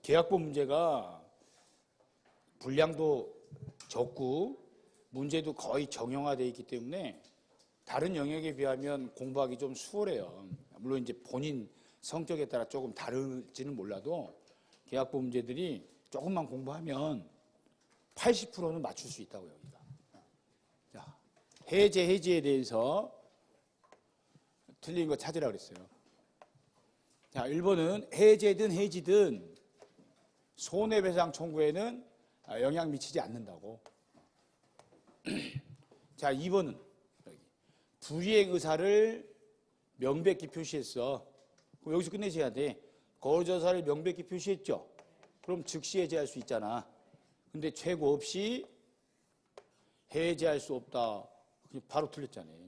계약법 문제가 분량도 적고 문제도 거의 정형화되어 있기 때문에 다른 영역에 비하면 공부하기 좀 수월해요. 물론 이제 본인 성격에 따라 조금 다를지는 몰라도 계약법 문제들이 조금만 공부하면 80%는 맞출 수 있다고요. 여기가. 자, 해제에 대해서 틀린 거 찾으라 그랬어요. 자, 1번은 해제든 해지든 손해배상 청구에는 영향 미치지 않는다고. 자, 2번은 불이행 의사를 명백히 표시했어. 그럼 여기서 끝내셔야 돼. 거주 의사를 명백히 표시했죠. 그럼 즉시 해제할 수 있잖아. 근데 최고 없이 해제할 수 없다. 바로 틀렸잖아요.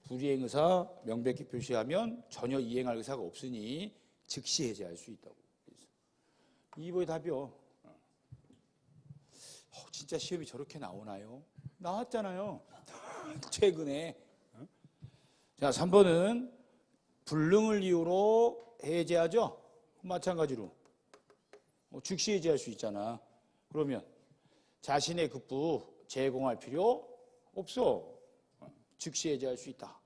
불이행 의사 명백히 표시하면 전혀 이행할 의사가 없으니 즉시 해제할 수 있다고. 2번이 답이요. 진짜 시험이 저렇게 나오나요? 나왔잖아요. 최근에. 자, 3번은 불능을 이유로 해제하죠. 마찬가지로 즉시 해제할 수 있잖아. 그러면 자신의 급부 제공할 필요 없어. 즉시 해제할 수 있다.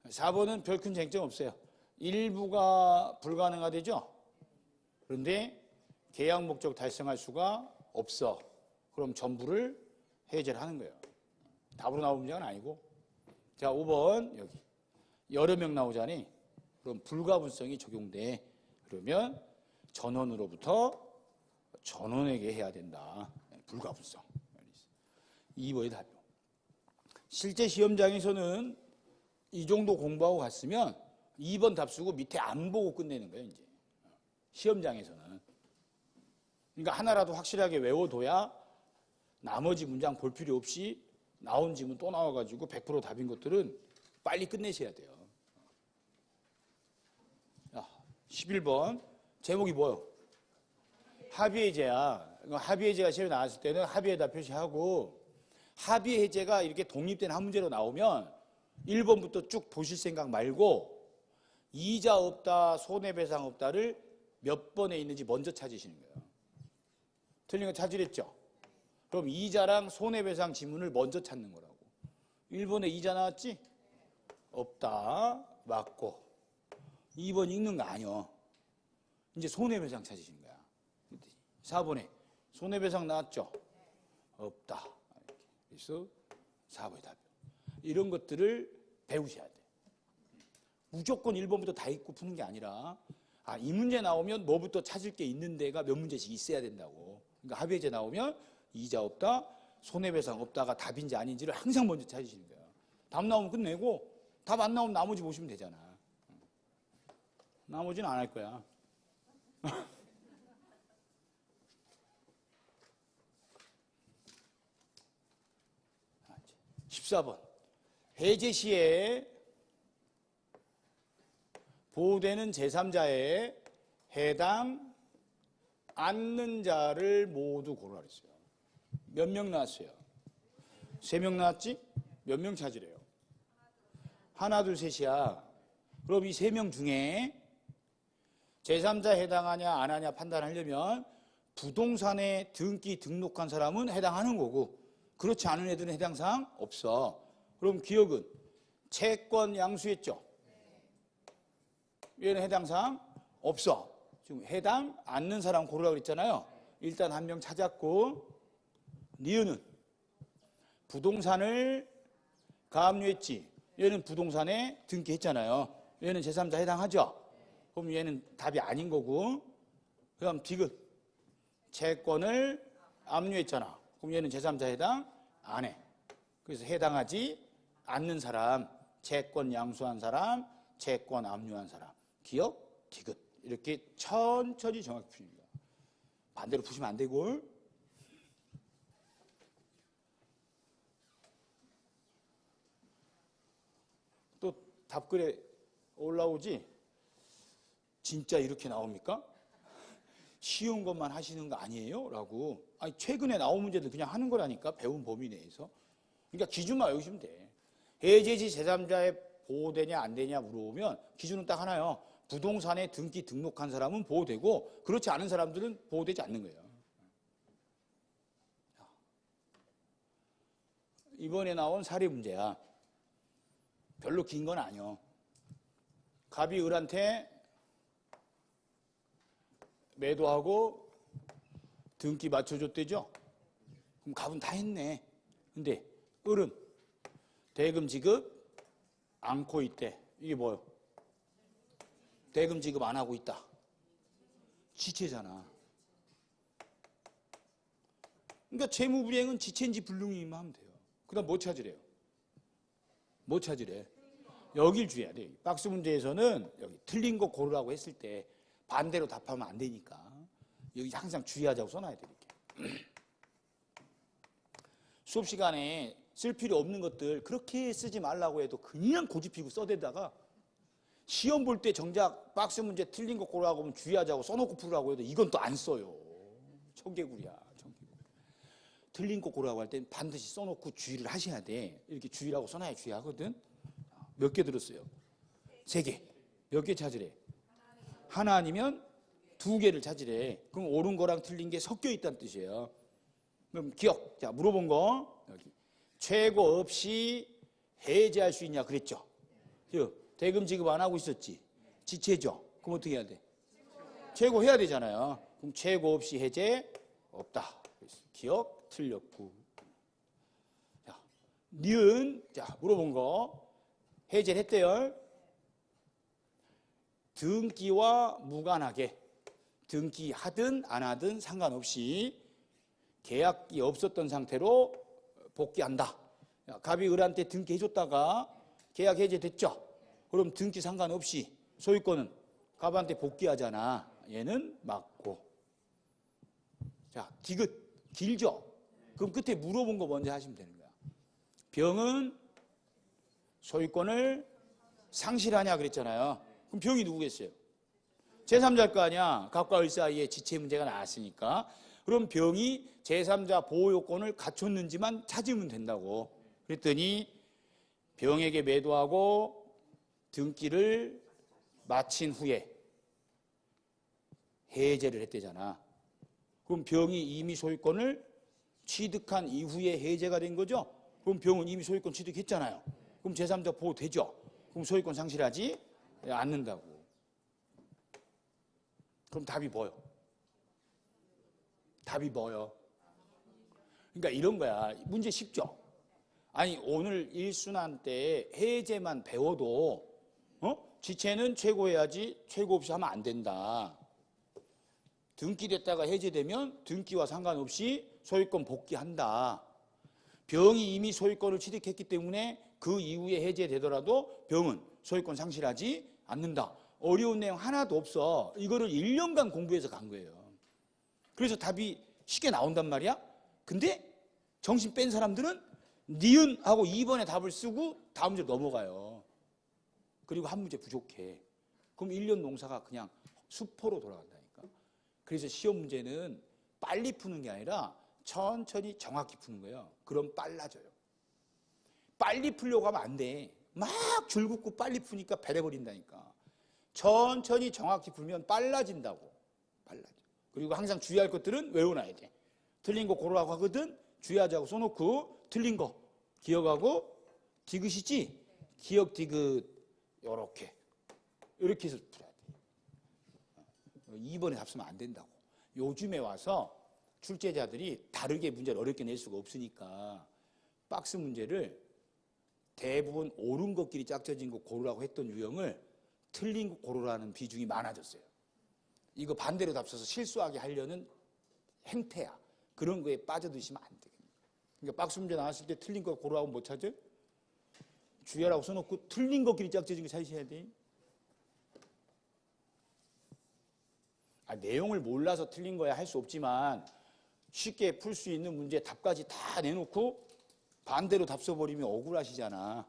4번은 별 큰 쟁점 없어요. 일부가 불가능하대죠. 그런데 계약 목적 달성할 수가 없어. 그럼 전부를 해제를 하는 거예요. 답으로 나온 문제는 아니고. 자, 5번 여기 여러 명 나오자니 그럼 불가분성이 적용돼. 그러면 전원으로부터 전원에게 해야 된다. 불가분성. 2번이 답이요. 실제 시험장에서는 이 정도 공부하고 갔으면 2번 답 쓰고 밑에 안 보고 끝내는 거예요. 이제 시험장에서는. 그러니까 하나라도 확실하게 외워둬야 나머지 문장 볼 필요 없이 나온 지문 또 나와가지고 100% 답인 것들은 빨리 끝내셔야 돼요. 자, 11번 제목이 뭐예요? 합의해제야. 합의해제가 시험에 나왔을 때는 합의에다 표시하고 합의해제가 이렇게 독립된 한 문제로 나오면 1번부터 쭉 보실 생각 말고 이자 없다, 손해배상 없다를 몇 번에 있는지 먼저 찾으시는 거예요. 틀린 거 찾으랬죠? 그럼 이자랑 손해배상 지문을 먼저 찾는 거라고. 1번에 이자 나왔지? 없다. 맞고. 2번 읽는 거 아니야. 이제 손해배상 찾으시는 거야. 4번에 손해배상 나왔죠? 없다. 그래서 4번이 답이야. 이런 것들을 배우셔야 돼. 무조건 1번부터 다 읽고 푸는 게 아니라 이 문제 나오면 뭐부터 찾을 게 있는 데가 몇 문제씩 있어야 된다고. 그러니까 합의해제 나오면 이자 없다, 손해배상 없다가 답인지 아닌지를 항상 먼저 찾으시는 거예요. 답 나오면 끝내고 답 안 나오면 나머지 보시면 되잖아. 나머지는 안 할 거야. 14번 해제 시에 보호되는 제3자에 해당 않는 자를 모두 고르라 그랬어요. 몇 명 나왔어요? 3명 나왔지? 몇 명 찾으래요? 하나, 둘, 셋이야. 그럼 이 3명 중에 제3자 해당하냐 안 하냐 판단하려면 부동산에 등기 등록한 사람은 해당하는 거고 그렇지 않은 애들은 해당사항 없어. 그럼 기억은 채권 양수했죠? 얘는 해당사항 없어. 지금 해당 않는 사람 고르라고 그랬잖아요. 일단 한 명 찾았고 니은은 부동산을 가압류했지. 얘는 부동산에 등기했잖아요. 얘는 제3자 해당하죠? 그럼 얘는 답이 아닌 거고 그다음 디귿 채권을 압류했잖아. 그럼 얘는 제3자 해당 안 해. 그래서 해당하지 않는 사람, 채권 양수한 사람, 채권 압류한 사람. 기억, 디귿. 이렇게 천천히 정확히 푸십니다. 반대로 푸시면 안 되고. 또 답글에 올라오지? 진짜 이렇게 나옵니까? 쉬운 것만 하시는 거 아니에요? 라고. 아니, 최근에 나온 문제들 그냥 하는 거라니까, 배운 범위 내에서. 그러니까 기준만 외우시면 돼. 해제시 제3자에 보호되냐 안 되냐 물어보면 기준은 딱 하나요. 부동산에 등기 등록한 사람은 보호되고 그렇지 않은 사람들은 보호되지 않는 거예요. 이번에 나온 사례 문제야. 별로 긴 건 아니요. 갑이 을한테 매도하고 등기 맞춰줬대죠. 그럼 갑은 다 했네. 근데 을은 대금 지급 않고 있대. 이게 뭐예요? 대금 지급 안 하고 있다. 지체잖아. 그러니까 채무불이행은 지체인지 불능이면 하면 돼요. 그 다음 뭐 찾으래요? 뭐 찾으래? 여길 주의해야 돼. 박스 문제에서는 여기 틀린 거 고르라고 했을 때 반대로 답하면 안 되니까 여기 항상 주의하자고 써놔야 돼. 이렇게. 수업 시간에 쓸 필요 없는 것들 그렇게 쓰지 말라고 해도 그냥 고집피고 써대다가 시험 볼 때 정작 박스 문제 틀린 거 고르라고 하면 주의하자고 써놓고 풀으라고 해도 이건 또 안 써요. 청개구리야. 청개구리. 틀린 거 고르라고 할 땐 반드시 써놓고 주의를 하셔야 돼. 이렇게 주의라고 써놔야 주의하거든. 몇 개 들었어요? 3개. 몇 개 찾으래? 하나 아니면 2개를 찾으래. 그럼 옳은 거랑 틀린 게 섞여 있다는 뜻이에요. 그럼 기억. 자, 물어본 거 여기 최고 없이 해제할 수 있냐 그랬죠. 대금 지급 안 하고 있었지. 지체죠. 그럼 어떻게 해야 돼? 최고 해야 되잖아요. 그럼 최고 없이 해제 없다. 기억 틀렸고. 자, 니은 자 물어본 거 해제를 했대요. 등기와 무관하게 등기하든 안 하든 상관없이 계약이 없었던 상태로 복귀한다. 갑이 을한테 등기해줬다가 계약 해제됐죠. 그럼 등기 상관없이 소유권은 갑한테 복귀하잖아. 얘는 맞고. 자, 디귿 길죠. 그럼 끝에 물어본 거 먼저 하시면 되는 거야. 병은 소유권을 상실하냐 그랬잖아요. 그럼 병이 누구겠어요? 제3자일 거 아니야. 갑과 을 사이에 지체 문제가 나왔으니까. 그럼 병이 제3자 보호요건을 갖췄는지만 찾으면 된다고. 그랬더니 병에게 매도하고 등기를 마친 후에 해제를 했대잖아. 그럼 병이 이미 소유권을 취득한 이후에 해제가 된 거죠? 그럼 병은 이미 소유권 취득했잖아요. 그럼 제3자 보호되죠? 그럼 소유권 상실하지 않는다고. 그럼 답이 뭐요? 답이 뭐요? 그러니까 이런 거야. 문제 쉽죠? 아니 오늘 1순환 때 해제만 배워도 지체는 최고해야지 최고 없이 하면 안 된다. 등기됐다가 해제되면 등기와 상관없이 소유권 복귀한다. 병이 이미 소유권을 취득했기 때문에 그 이후에 해제되더라도 병은 소유권 상실하지 않는다. 어려운 내용 하나도 없어. 이거를 1년간 공부해서 간 거예요. 그래서 답이 쉽게 나온단 말이야. 근데 정신 뺀 사람들은 니은하고 2번에 답을 쓰고 다음 문제 넘어가요. 그리고 한 문제 부족해. 그럼 1년 농사가 그냥 수포로 돌아간다니까. 그래서 시험 문제는 빨리 푸는 게 아니라 천천히 정확히 푸는 거예요. 그럼 빨라져요. 빨리 풀려고 하면 안 돼. 막 줄긋고 빨리 푸니까 배려버린다니까. 천천히 정확히 풀면 빨라진다고. 빨라져. 그리고 항상 주의할 것들은 외워놔야 돼. 틀린 거 고르라고 하거든. 주의하자고 써놓고 틀린 거 기억하고 디귿이지? 기억 디귿 요렇게 이렇게 해서 풀어야 돼. 2번에 답 쓰면 안 된다고. 요즘에 와서 출제자들이 다르게 문제를 어렵게 낼 수가 없으니까 박스 문제를 대부분 옳은 것끼리 짝져진 거 고르라고 했던 유형을 틀린 거 고르라는 비중이 많아졌어요. 이거 반대로 답 써서 실수하게 하려는 행태야. 그런 거에 빠져드시면 안 돼. 그러니까 박스 문제 나왔을 때 틀린 거 고르라고 못 찾아? 주의하라고 써놓고 틀린 것끼리 짝져진 거 찾으셔야 돼. 내용을 몰라서 틀린 거야 할 수 없지만 쉽게 풀 수 있는 문제 답까지 다 내놓고 반대로 답 써버리면 억울하시잖아.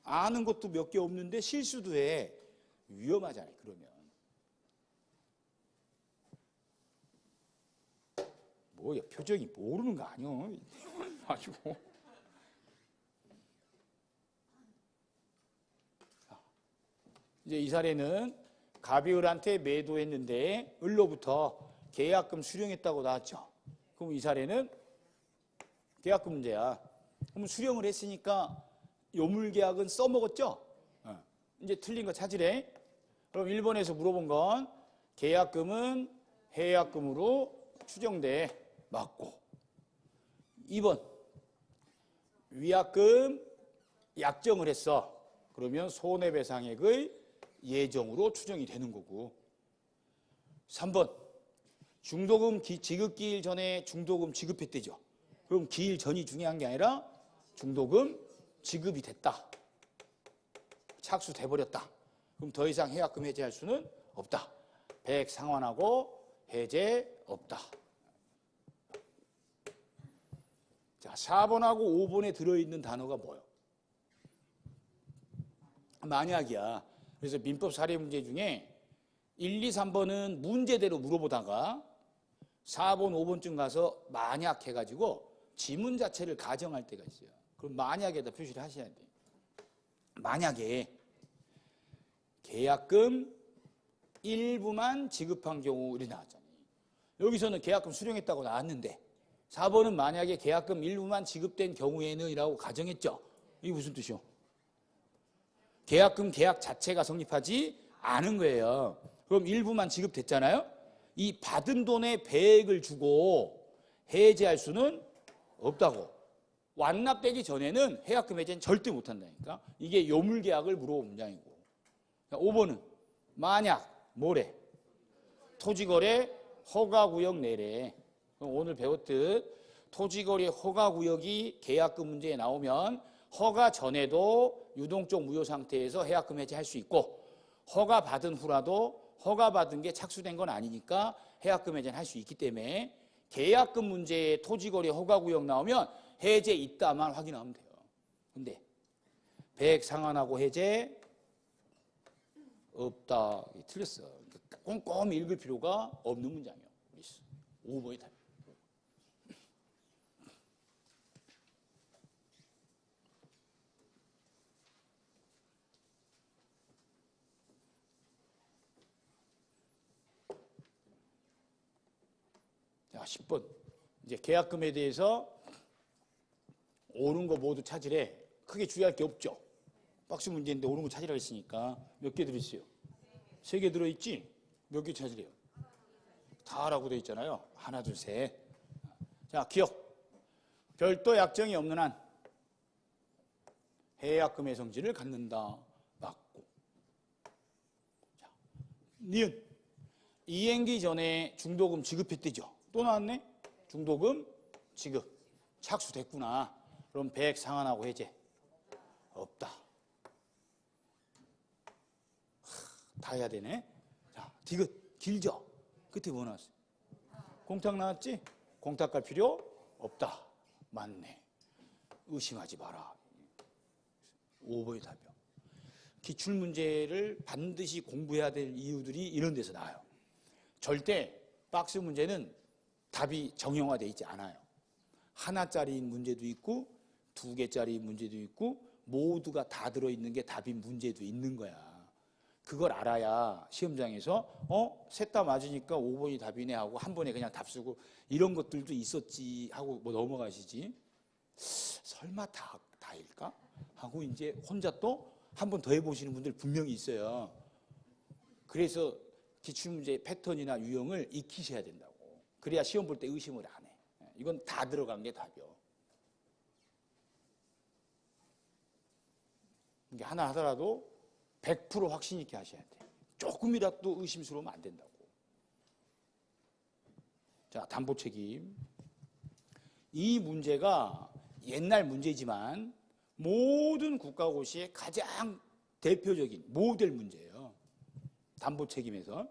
아는 것도 몇 개 없는데 실수도 해. 위험하잖아요. 그러면. 뭐야 표정이 모르는 거 아니야. 가지고. 이제 이 사례는 갑이 을한테 매도했는데 을로부터 계약금 수령했다고 나왔죠. 그럼 이 사례는 계약금 문제야. 그럼 수령을 했으니까 요물계약은 써먹었죠? 이제 틀린 거 찾으래. 그럼 1번에서 물어본 건 계약금은 해약금으로 추정돼. 맞고. 2번 위약금 약정을 했어. 그러면 손해배상액의 예정으로 추정이 되는 거고. 3번 중도금 지급기일 전에 중도금 지급했대죠. 그럼 기일 전이 중요한 게 아니라 중도금 지급이 됐다. 착수돼버렸다. 그럼 더 이상 해약금 해제할 수는 없다. 배액 상환하고 해제 없다. 자, 4번하고 5번에 들어있는 단어가 뭐예요? 만약이야. 그래서 민법 사례 문제 중에 1, 2, 3번은 문제대로 물어보다가 4번, 5번쯤 가서 만약 해가지고 지문 자체를 가정할 때가 있어요. 그럼 만약에다 표시를 하셔야 돼요. 만약에 계약금 일부만 지급한 경우 이렇게 나왔잖아요. 여기서는 계약금 수령했다고 나왔는데 4번은 만약에 계약금 일부만 지급된 경우에는 이라고 가정했죠. 이게 무슨 뜻이요? 계약금 계약 자체가 성립하지 않은 거예요. 그럼 일부만 지급됐잖아요. 이 받은 돈의 배액을 주고 해제할 수는 없다고. 완납되기 전에는 해약금 해제는 절대 못한다니까. 이게 요물계약을 물어본 문장이고. 5번은 만약 뭐래? 토지거래 허가구역 내래. 오늘 배웠듯 토지거래 허가구역이 계약금 문제에 나오면 허가 전에도 유동적 무효 상태에서 해약금 해제할 수 있고 허가 받은 후라도 허가 받은 게 착수된 건 아니니까 해약금 해제는 할 수 있기 때문에 계약금 문제에 토지거래 허가구역 나오면 해제 있다만 확인하면 돼요. 근데 배액 상환하고 해제 없다. 틀렸어. 꼼꼼히 읽을 필요가 없는 문장이에요. 5번이 답이에요. 자, 10번. 이제 계약금에 대해서 옳은 거 모두 찾으래. 크게 주의할 게 없죠. 박스 문제인데 옳은 거 찾으라고 했으니까 몇 개 들어있어요? 3개 들어있지? 몇 개 찾으래요? 다라고 되어 있잖아요. 하나, 둘, 셋. 자, 기억. 별도 약정이 없는 한 해약금의 성질을 갖는다. 맞고. 자, 니은. 이행기 전에 중도금 지급했대죠. 또 나왔네? 중도금 지급. 착수됐구나. 그럼 배액 상환하고 해제. 없다. 다 해야 되네. 자, 디귿. 길죠? 끝에 뭐 나왔어요? 공탁 나왔지? 공탁 갈 필요 없다. 맞네. 의심하지 마라. 5번이 답이요. 기출문제를 반드시 공부해야 될 이유들이 이런 데서 나와요. 절대 박스 문제는 답이 정형화되어 있지 않아요. 하나짜리인 문제도 있고 2개짜리인 문제도 있고 모두가 다 들어있는 게 답인 문제도 있는 거야. 그걸 알아야 시험장에서 셋 다 맞으니까 5번이 답이네 하고 한 번에 그냥 답 쓰고 이런 것들도 있었지 하고 뭐 넘어가시지. 설마 다일까? 하고 이제 혼자 또 한 번 더 해보시는 분들 분명히 있어요. 그래서 기출문제 패턴이나 유형을 익히셔야 된다고. 그래야 시험 볼 때 의심을 안 해. 이건 다 들어간 게 답이요. 이게 하나 하더라도 100% 확신 있게 하셔야 돼. 조금이라도 의심스러우면 안 된다고. 자, 담보 책임. 이 문제가 옛날 문제지만 모든 국가고시의 가장 대표적인 모델 문제예요. 담보 책임에서.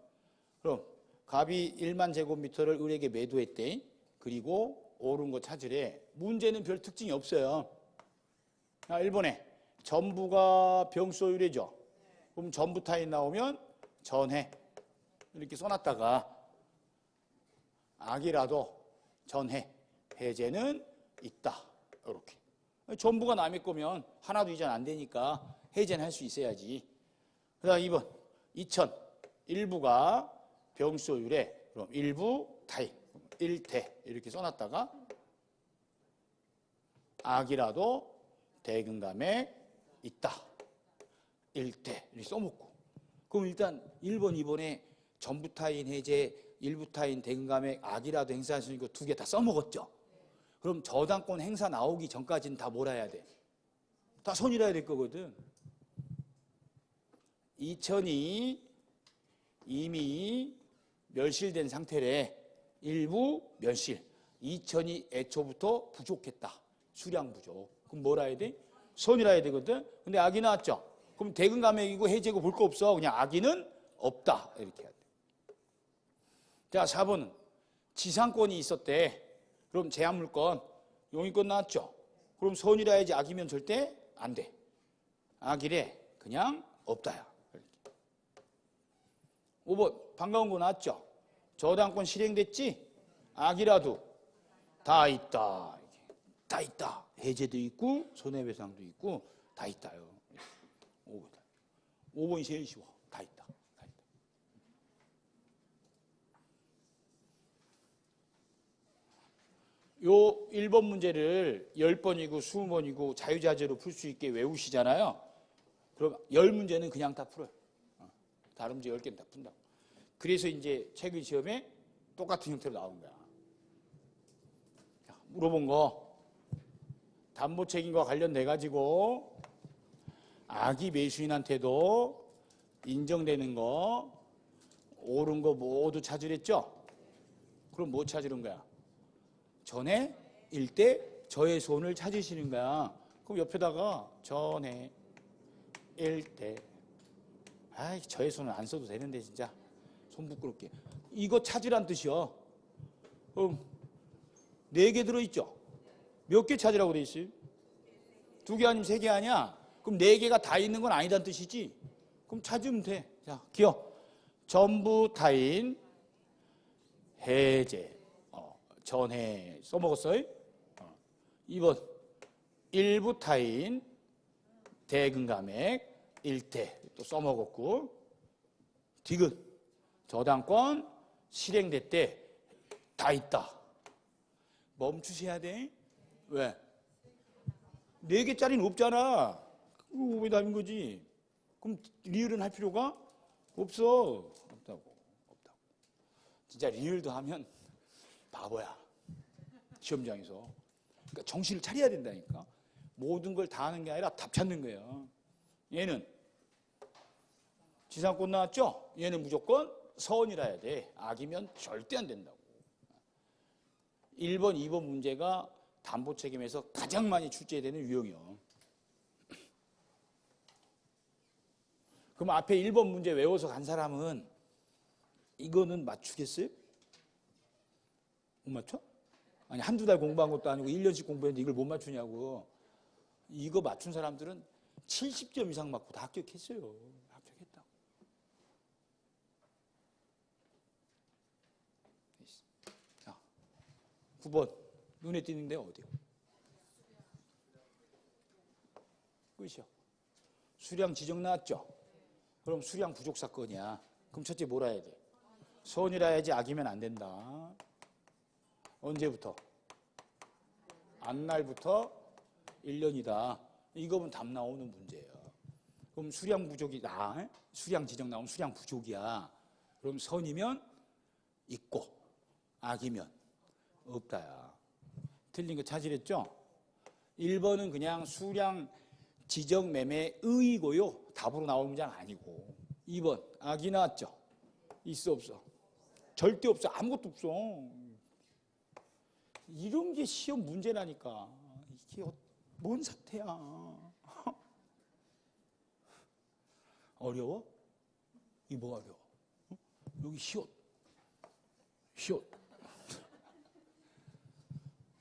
그럼 갑이 1만 제곱미터를 을에게 매도했대. 그리고 옳은 거 찾으래. 문제는 별 특징이 없어요. 자, 1번에 전부가 병소유래죠. 그럼 전부 타인 나오면 전해. 이렇게 써놨다가 악이라도 전해. 해제는 있다. 이렇게. 전부가 남의 거면 하나도 이전 안 되니까 해제는 할 수 있어야지. 그다음 2번 2000 일부가 병소율에 그럼 일부 타인 1대 이렇게 써놨다가 악이라도 대근감에 있다 1대 이렇게 써먹고 그럼 일단 1번 2번에 전부 타인 해제 일부 타인 대근감에 악이라도 행사할 수 있는 거 두 개 다 써먹었죠. 그럼 저당권 행사 나오기 전까지는 다 뭐라 해야 돼? 다 손이라 해야 될 거거든. 2000이 이미 멸실된 상태래. 일부 멸실. 2000이 애초부터 부족했다. 수량 부족. 그럼 뭐라 해야 돼? 손이라 해야 되거든. 근데 악이 나왔죠. 그럼 대근감액이고 해제고 볼 거 없어. 그냥 악의는 없다. 이렇게 해야 돼. 자, 4번은 지상권이 있었대. 그럼 제한물권, 용의권 나왔죠. 그럼 손이라 해야지 악이면 절대 안 돼. 악이래. 그냥 없다야. 5번 반가운 거 나왔죠. 저당권 실행됐지? 악이라도 다 있다. 다 있다. 해제도 있고 손해배상도 있고 다 있다요. 5번이 제일 쉬워. 다 있다. 다 있다. 요 1번 문제를 10번이고 20번이고 자유자재로 풀 수 있게 외우시잖아요. 그럼 10문제는 그냥 다 풀어요. 다른 문제 10개는 다 푼다. 그래서 이제 최근 시험에 똑같은 형태로 나온 거야. 자, 물어본 거 담보 책임과 관련돼 가지고 악의 매수인한테도 인정되는 거 옳은 거 모두 찾으랬죠? 그럼 뭐 찾으는 거야? 전에 일대 저의 손을 찾으시는 거야. 그럼 옆에다가 전에 일대 아이 저의 손은 안 써도 되는데 진짜 손 부끄럽게 이거 찾으란 뜻이요. 그럼 4개 들어있죠? 몇 개 찾으라고 돼 있어요? 2개 아니면 3개 아니야? 그럼 4개가 다 있는 건 아니란 뜻이지? 그럼 찾으면 돼. 자, 기억. 전부 타인 해제 전해 써먹었어요? 2번 일부 타인 대근감액 1대 또 써먹었고 디귿 저당권 실행됐대 다 있다. 멈추셔야 돼. 왜? 4개짜리는 없잖아. 그거 왜 답인 거지? 그럼 리을은 할 필요가 없어. 없다고. 진짜 리을도 하면 바보야. 시험장에서. 그러니까 정신을 차려야 된다니까. 모든 걸 다 하는 게 아니라 답 찾는 거예요. 얘는 지상권 나왔죠? 얘는 무조건 선이라 해야 돼. 악이면 절대 안 된다고. 1번, 2번 문제가 담보 책임에서 가장 많이 출제되는 유형이요. 그럼 앞에 1번 문제 외워서 간 사람은 이거는 맞추겠어요? 못 맞춰? 아니 한두 달 공부한 것도 아니고 1년씩 공부했는데 이걸 못 맞추냐고. 이거 맞춘 사람들은 70점 이상 맞고 다 합격했어요. 합격했다고. 자, 9번 눈에 띄는데 어디요? 끝이요. 수량 지정 나왔죠? 그럼 수량 부족 사건이야. 그럼 첫째 뭐라 해야 돼? 선이라 해야지 악이면 안 된다. 언제부터? 안날부터 1년이다. 이거면 답 나오는 문제예요. 그럼 수량 부족이다. 수량 지정 나오면 수량 부족이야. 그럼 선이면 있고 악이면 없다야. 틀린 거 찾으랬죠? 1번은 그냥 수량 지정 매매 의이고요. 답으로 나올 문제는 아니고. 2번 악이 나왔죠? 있어 없어? 절대 없어. 아무것도 없어. 이런 게 시험 문제라니까. 이게 뭔 사태야. 어려워? 이 뭐 어려워? 여기 시옷.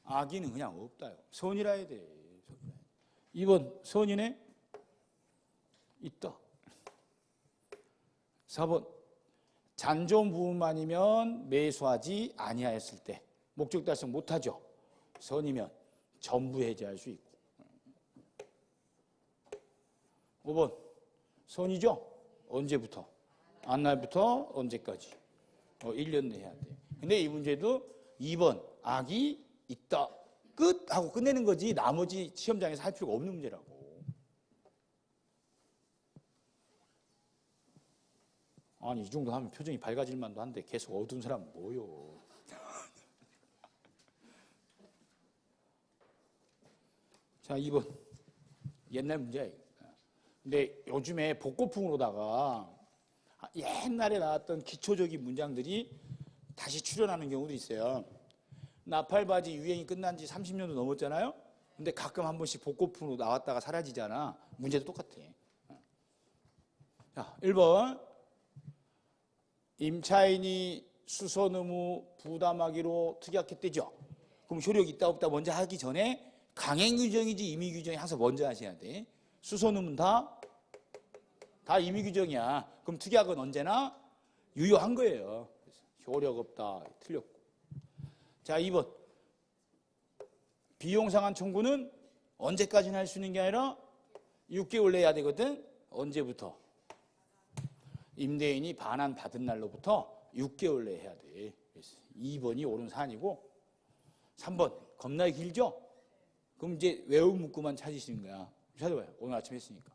악의는 그냥 없다요. 선이라 해야 돼. 2번 선이네? 있다. 4번 잔존 부분만이면 매수하지 아니하였을 때 목적 달성 못하죠. 선이면 전부 해제할 수 있고. 5번 선이죠? 언제부터? 안날부터 언제까지? 1년 내에 해야 돼. 근데 이 문제도 2번 악이 있다. 끝! 하고 끝내는 거지 나머지 시험장에서 할 필요가 없는 문제라고. 아니 이 정도 하면 표정이 밝아질 만도 한데 계속 어두운 사람은 뭐요? 자 2번 옛날 문제야. 근데 요즘에 복고풍으로다가 옛날에 나왔던 기초적인 문장들이 다시 출현하는 경우도 있어요. 나팔바지 유행이 끝난 지 30년도 넘었잖아요. 근데 가끔 한 번씩 복고풍으로 나왔다가 사라지잖아. 문제도 똑같아. 자 1번 임차인이 수선 의무 부담하기로 특약했대죠. 그럼 효력이 있다 없다 먼저 하기 전에 강행 규정이지 임의 규정이 항상 먼저 하셔야 돼. 수선 의무는 다 임의 규정이야. 그럼 특약은 언제나 유효한 거예요. 효력 없다 틀렸고. 자 2번 비용 상한 청구는 언제까지나 할 수 있는 게 아니라 6개월 내에 해야 되거든. 언제부터? 임대인이 반환 받은 날로부터 6개월 내에 해야 돼. 2번이 옳은 사안이고 3번 겁나게 길죠? 그럼 이제 외운 문구만 찾으시는 거야. 찾아봐요. 오늘 아침 했으니까.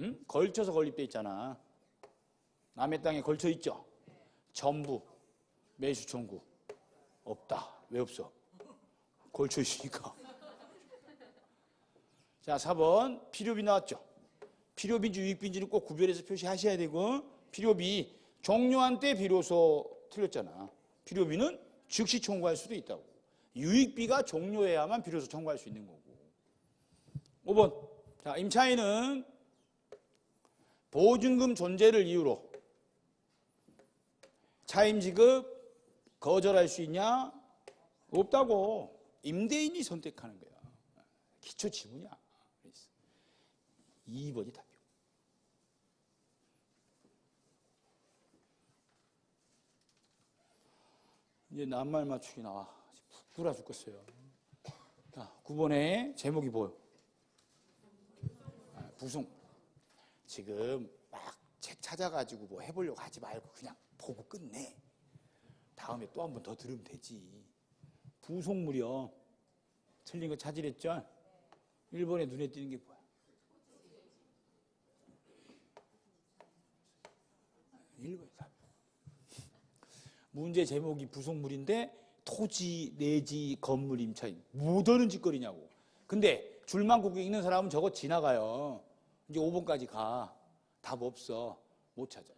응? 걸쳐서 건립돼 있잖아. 남의 땅에 걸쳐 있죠? 전부 매수 청구 없다. 왜 없어? 걸쳐 있으니까. 자 4번 필요비 나왔죠? 필요비인지 유익비인지는 꼭 구별해서 표시하셔야 되고 필요비 종료한 때 비로소 틀렸잖아. 필요비는 즉시 청구할 수도 있다고. 유익비가 종료해야만 비로소 청구할 수 있는 거고. 5번 자 임차인은 보증금 존재를 이유로 차임 지급 거절할 수 있냐? 없다고. 임대인이 선택하는 거야. 기초 지문이야. 2번이 답이요. 이제 낱말 맞추기 나와. 부끄러워 죽겠어요. 자, 9번에 제목이 뭐요? 부송. 지금 막 책 찾아가지고 뭐 해보려고 하지 말고 그냥 보고 끝내. 다음에 또 한 번 더 들으면 되지. 부속물이요. 틀린 거 찾으랬죠? 1번에 눈에 띄는 게 뭐야? 문제 제목이 부속물인데 토지, 내지, 건물, 임차인 뭐 하는 짓거리냐고. 근데 줄만 긋고 읽는 사람은 저거 지나가요. 이제 5번까지 가. 답 없어. 못 찾아.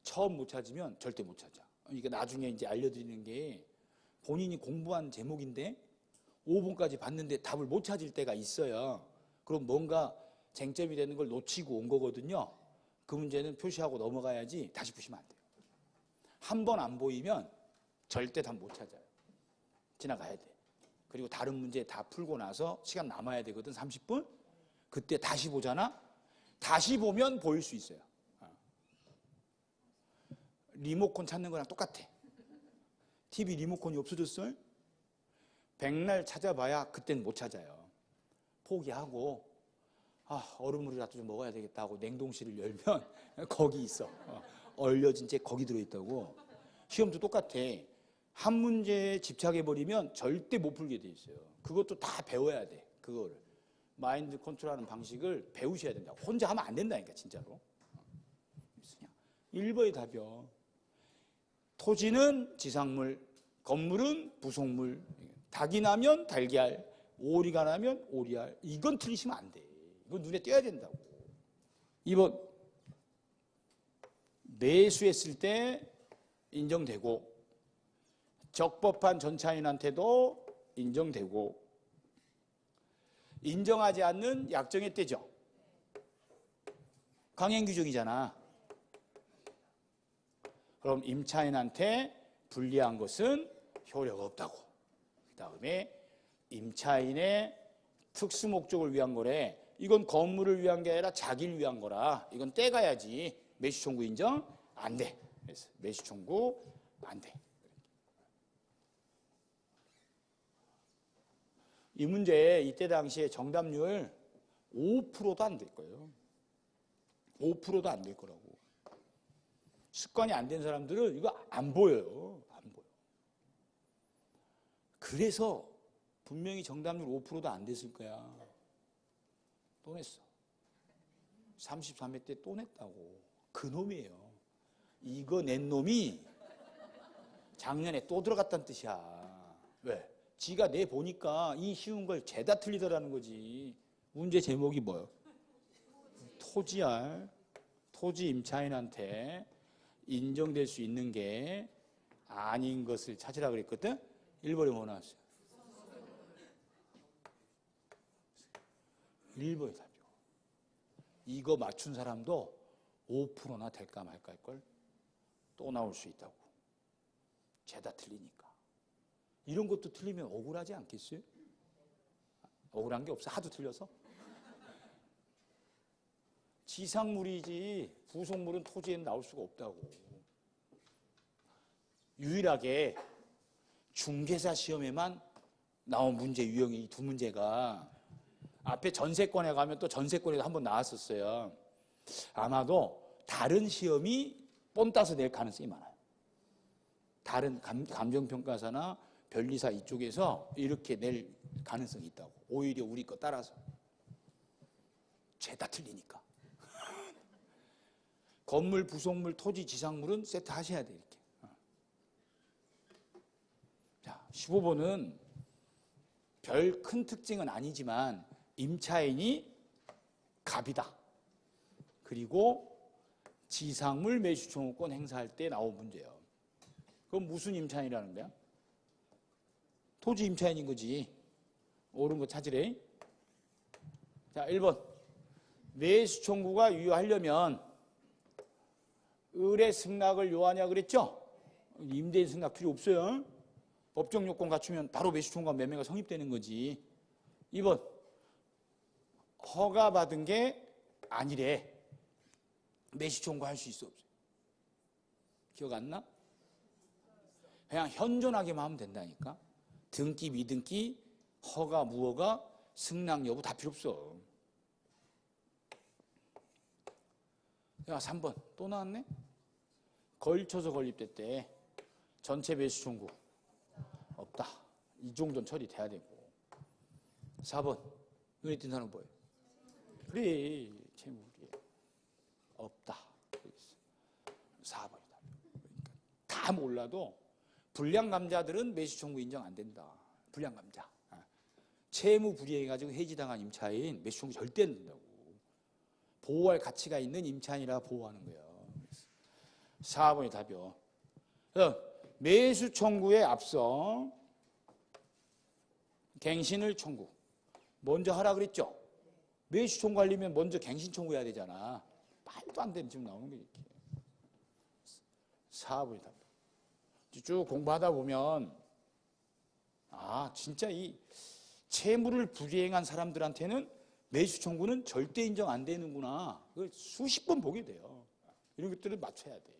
처음 못 찾으면 절대 못 찾아. 그러니까 나중에 이제 알려드리는 게 본인이 공부한 제목인데 5번까지 봤는데 답을 못 찾을 때가 있어요. 그럼 뭔가 쟁점이 되는 걸 놓치고 온 거거든요. 그 문제는 표시하고 넘어가야지 다시 보시면 안 돼요. 한 번 안 보이면 절대 답 못 찾아요. 지나가야 돼. 그리고 다른 문제 다 풀고 나서 시간 남아야 되거든. 30분. 그때 다시 보잖아. 다시 보면 보일 수 있어요. 리모컨 찾는 거랑 똑같아. TV 리모컨이 없어졌어요? 백날 찾아봐야 그땐 못 찾아요. 포기하고 얼음물이라도 좀 먹어야 되겠다 하고 냉동실을 열면 거기 있어. 얼려진 채 거기 들어있다고. 시험도 똑같아. 한 문제에 집착해버리면 절대 못 풀게 돼 있어요. 그것도 다 배워야 돼. 그거를. 마인드 컨트롤하는 방식을 배우셔야 된다. 혼자 하면 안 된다니까 진짜로. 1번의 답이요. 토지는 지상물, 건물은 부속물, 닭이 나면 달걀, 오리가 나면 오리알. 이건 틀리시면 안 돼. 이건 눈에 띄어야 된다고. 2번 매수했을 때 인정되고 적법한 전차인한테도 인정되고 인정하지 않는 약정의 때죠. 강행규정이잖아. 그럼 임차인한테 불리한 것은 효력 없다고. 그 다음에 임차인의 특수 목적을 위한 거래. 이건 건물을 위한 게 아니라 자기를 위한 거라. 이건 떼가야지. 매수 청구 인정? 안 돼. 그래서 매수 청구 안 돼. 이 문제 이때 당시에 정답률 5%도 안 될 거예요. 5%도 안 될 거라고. 습관이 안 된 사람들은 이거 안 보여요. 안 보여. 그래서 분명히 정답률 5%도 안 됐을 거야. 또 냈어. 33회 때 또 냈다고. 그놈이에요. 이거 낸 놈이 작년에 또 들어갔다는 뜻이야. 왜? 지가 내보니까 이 쉬운 걸 죄다 틀리더라는 거지. 문제 제목이 뭐예요? 토지알. 토지 임차인한테 인정될 수 있는 게 아닌 것을 찾으라 그랬거든? 1번에 뭐 나왔어요? 1번이 답이요. 이거 맞춘 사람도 5%나 될까 말까 할걸? 또 나올 수 있다고. 죄다 틀리니까. 이런 것도 틀리면 억울하지 않겠어요? 억울한 게 없어. 하도 틀려서. 지상물이지 부속물은 토지에는 나올 수가 없다고. 유일하게 중개사 시험에만 나온 문제 유형이 이 두 문제가 앞에 전세권에 가면 또 전세권에도 한번 나왔었어요. 아마도 다른 시험이 뽐 따서 낼 가능성이 많아요. 다른 감정평가사나 변리사 이쪽에서 이렇게 낼 가능성이 있다고. 오히려 우리 거 따라서. 죄다 틀리니까. 건물, 부속물, 토지, 지상물은 세트 하셔야 돼 이렇게. 자, 15번은 별 큰 특징은 아니지만 임차인이 갑이다. 그리고 지상물 매수 청구권 행사할 때 나온 문제예요. 그럼 무슨 임차인이라는 거야? 토지 임차인인 거지. 옳은 거 찾으래. 자, 1번. 매수 청구가 유효하려면 을의 승낙을 요하냐 그랬죠? 임대인 승낙 필요 없어요. 법정 요건 갖추면 바로 매수 청구가 매매가 성립되는 거지. 2번. 허가받은 게 아니래. 매수 청구할 수 있어 없어? 기억 안 나? 그냥 현존하게만 하면 된다니까. 등기, 미등기, 허가, 무허가, 승낙 여부 다 필요 없어. 야, 3번 또 나왔네. 걸쳐서 건립됐대. 전체 매수 청구 없다. 이 정도는 처리돼야 되고. 4번 눈에 띈 사람 뭐예요? 그래, 채무불이에 없다. 4번이다. 그러니까 다 몰라도 불량감자들은 매수 청구 인정 안 된다. 불량감자. 채무 불이해가지고 해지당한 임차인 매수 청구 절대 안 된다고. 보호할 가치가 있는 임차인이라 보호하는 거예요. 4번이 답이요. 매수 청구에 앞서 갱신을 청구. 먼저 하라 그랬죠? 매수 청구하려면 먼저 갱신 청구해야 되잖아. 말도 안 되는 지금 나오는 게 이렇게. 4번이 답이요. 쭉 공부하다 보면 진짜 이 채무를 불이행한 사람들한테는 매수 청구는 절대 인정 안 되는구나. 그걸 수십 번 보게 돼요. 이런 것들을 맞춰야 돼.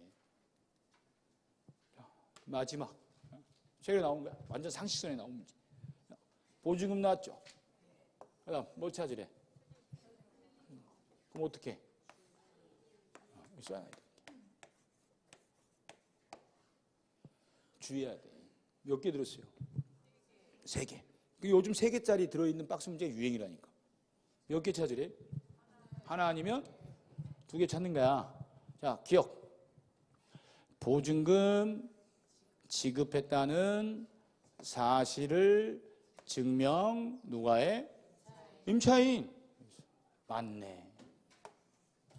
마지막. 최근에 나온 거야. 완전 상식선에 나온 문제. 보증금 나왔죠? 그다음 뭐 찾으래? 그럼 어떻게? 써야 돼. 주의해야 돼. 몇 개 들었어요? 3개. 요즘 3개짜리 들어있는 박스 문제가 유행이라니까. 몇 개 찾으래? 하나 아니면 2개 찾는 거야. 자, 기억. 보증금 지급했다는 사실을 증명 누가 해? 임차인. 맞네.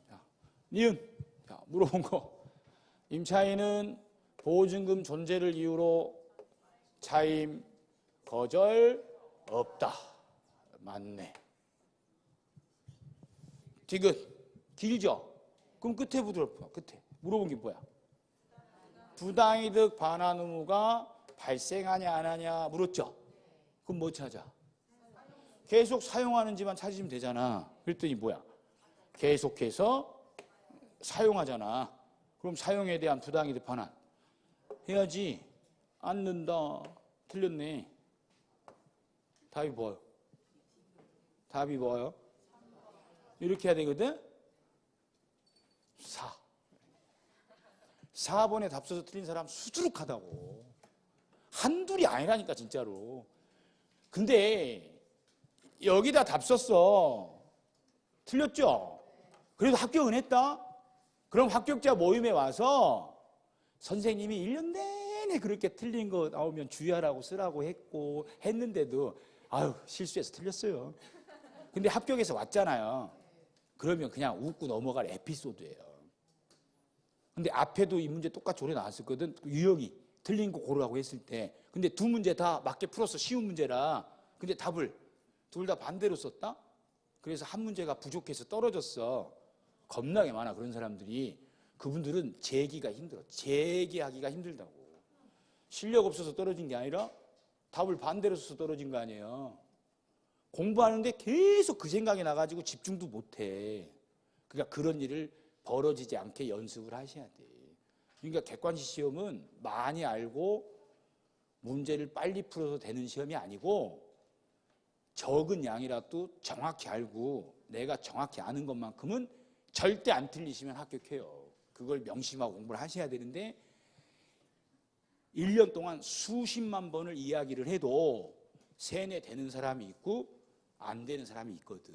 자, 니은. 자, 물어본 거. 임차인은 보증금 존재를 이유로 차임 거절 없다. 맞네. 디귿. 길죠? 그럼 끝에 부드럽고 끝에. 물어본 게 뭐야? 부당이득 반환 의무가 발생하냐 안 하냐 물었죠? 그럼 뭐 찾아? 계속 사용하는지만 찾으시면 되잖아. 그랬더니 뭐야? 계속해서 사용하잖아. 그럼 사용에 대한 부당이득 반환 해야지. 않는다. 틀렸네. 답이 뭐예요? 답이 뭐예요? 이렇게 해야 되거든? 4. 4번에 답 써서 틀린 사람 수두룩하다고. 한둘이 아니라니까 진짜로. 근데 여기다 답 썼어. 틀렸죠? 그래도 합격은 했다? 그럼 합격자 모임에 와서 선생님이 1년 내내 그렇게 틀린 거 나오면 주의하라고 쓰라고 했는데도 아유 실수해서 틀렸어요. 근데 합격해서 왔잖아요. 그러면 그냥 웃고 넘어갈 에피소드예요. 근데 앞에도 이 문제 똑같이 오래 나왔었거든. 유형이 틀린 거 고르라고 했을 때. 근데 두 문제 다 맞게 풀었어. 쉬운 문제라. 근데 답을 둘 다 반대로 썼다? 그래서 한 문제가 부족해서 떨어졌어. 겁나게 많아 그런 사람들이. 그분들은 재기가 힘들어. 재기하기가 힘들다고. 실력 없어서 떨어진 게 아니라 답을 반대로 써서 떨어진 거 아니에요. 공부하는데 계속 그 생각이 나가지고 집중도 못해. 그러니까 그런 일을 벌어지지 않게 연습을 하셔야 돼. 그러니까 객관식 시험은 많이 알고 문제를 빨리 풀어서 되는 시험이 아니고 적은 양이라도 정확히 알고 내가 정확히 아는 것만큼은 절대 안 틀리시면 합격해요. 그걸 명심하고 공부를 하셔야 되는데 1년 동안 수십만 번을 이야기를 해도 세뇌 되는 사람이 있고 안 되는 사람이 있거든.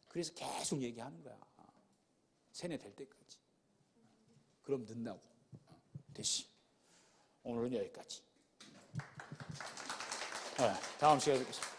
그래서 계속 얘기하는 거야. 세뇌 될 때까지. 그럼 늦나고. 됐지. 오늘은 여기까지. 다음 시간에 뵙겠습니다.